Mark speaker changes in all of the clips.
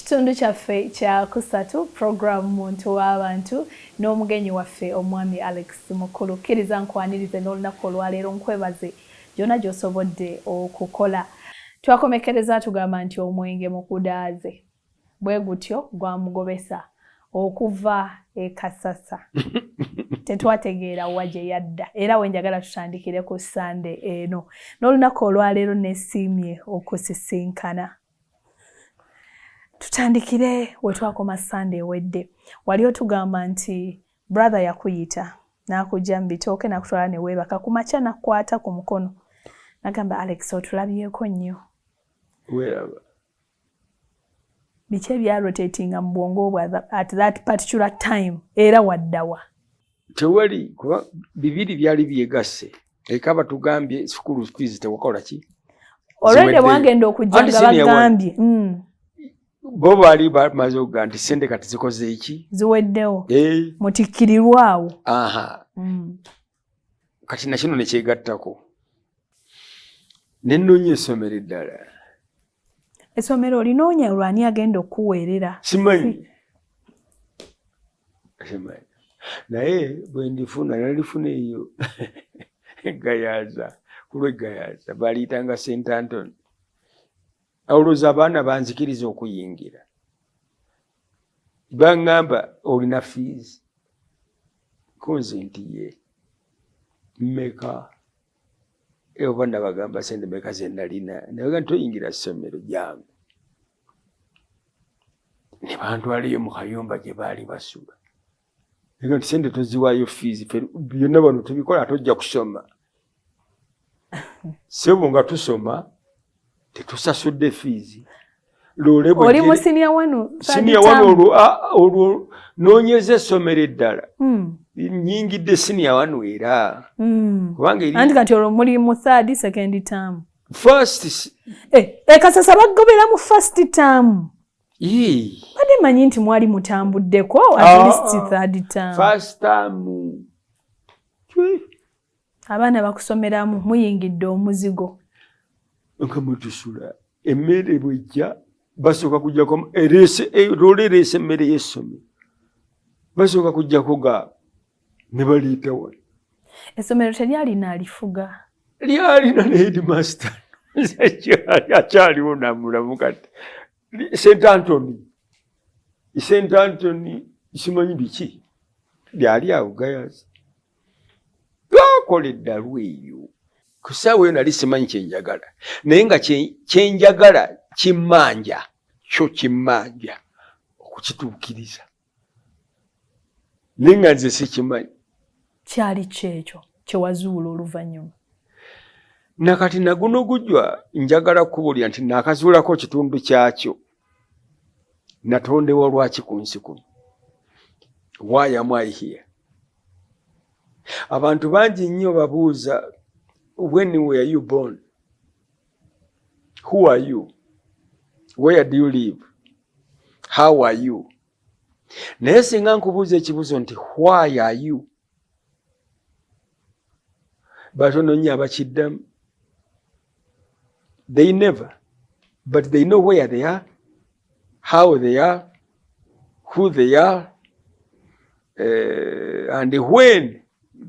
Speaker 1: Kitundu kyaffe kya kusatu program Muntu w'abantu n'omugenyi waffe omwami Alex Mukulu. Kkiriza nkwanirize n'olunaku olwaleero nkwebaze gyonna gy'osobodde okukola. Twakomekereza tugamba nti omwenge mukudaaze bwe gutyo gwamugobesa okuva e Kasasa. Tetwategeera wa gye yadda era we njagala tutandikire ku Sunday eno n'olunaku olwaleero nesiimye okusisinkana. Tutandikire we twakoma Sunday ewedde. Wali otugamba nti brother yakuyita n'akujja mu bitooke n'akutwala ne weebaka ku makya n'akukwata ku mukono. Nagamba Alex otulabyeko nnyo.
Speaker 2: Weeraba.
Speaker 1: Biki ebyarotatinga mu bwongo bwo at that particular time era waddawa?
Speaker 2: Tewali kuba bibiri byali byegasse. Ekaba tugambye school fees tewakola ki?
Speaker 1: Already wagenda okujja nga bagambye.
Speaker 2: Bo baali bamaze okuga nti sente kati zikoze iki?
Speaker 1: Ziweddewo. Mutikkirirwawo.
Speaker 2: Aha. Kati na kino ne kyegattako. Nennoonya essomero eddala.
Speaker 1: Essomero olinoonya lwani agenda okuweerera?
Speaker 2: Simanyi. Naye bwe ndifuna nalifuna eyo Gayaza. Kulwe Gayaza. Baliitanga St. Anthony. Awulooza abaana banzikiriza okuyingira. Bangamba olina fees. Kunze nti ye. Mmeka. Oba nabagamba sente mmeka ze nalina. Nabaga toyingira ssomero lyange. Ne bantwaliyo mu kayumba gye baali basula. Naga nti sente toziwaayo fees. Byonna bano tubikola tojja kusoma. Sebo nga tusoma. Tetusasudde fees.
Speaker 1: Oli mu senior wanu.
Speaker 2: Senior wanu olwo noonyeza essomero eddala. Nnyingidde senior wanu era.
Speaker 1: Anti kati olwo muli mu third, second term.
Speaker 2: First.
Speaker 1: Kasasa bagobera mu first term. Bade manyi nti mwali mutambuddeko at least third term.
Speaker 2: First term.
Speaker 1: Abaana bakusomeramu muyingidde omuzigo.
Speaker 2: Nka mutusula emmere bwejja basooka kujjako erese emmere y'essomero basooka kujjako ga ne baliita wano.
Speaker 1: Essomero teryalina alifuga.
Speaker 2: Lyalina ne headmaster akyaliwo namulamu kati. St. Anthony simanyi biki lyali awo Gayaza. Twakola eddalu eyo. Kusaawe nali simanyi kyenjagala. Naye nga kyenjagala kimmanja. Kyo kimmanja. Okukituukiriza. Naye nga nze sikimanyi.
Speaker 1: Kyali kyekyo kye wazuula oluvannyuma.
Speaker 2: Nakati naguno gujjwa njagala kubulya nti nakazuulako kitundu kyakyo. Natondewa lwaki ku nsi kuno. Why am I here? Abantu bangi nnyo babuuza, when were you born? Who are you? Where do you live? How are you? Naye singa nkubuuza ekibuuzo nti why are you? Batono nnyo abakiddamu. They never. But they know where they are, how they are, who they are, and when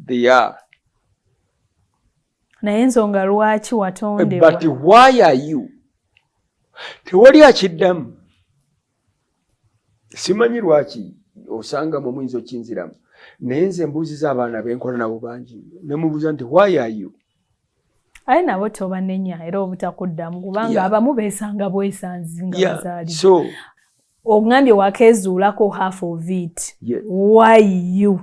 Speaker 2: they are.
Speaker 1: Naye ensonga lwaki watondebwa?
Speaker 2: But why are you? Tewali akiddamu. Simanyi lwaki osanga mu mwinzo kinziramu. Naye nze mbuuziza abaana benkola nabo bangi. Nemubuuza nti why are you?
Speaker 1: Aye nabo tobanenya era obutakuddamu kubanga abamu beesanga bwesanzi nga bazaali.
Speaker 2: So
Speaker 1: Ogambye wakeezuulako half of it. Why you?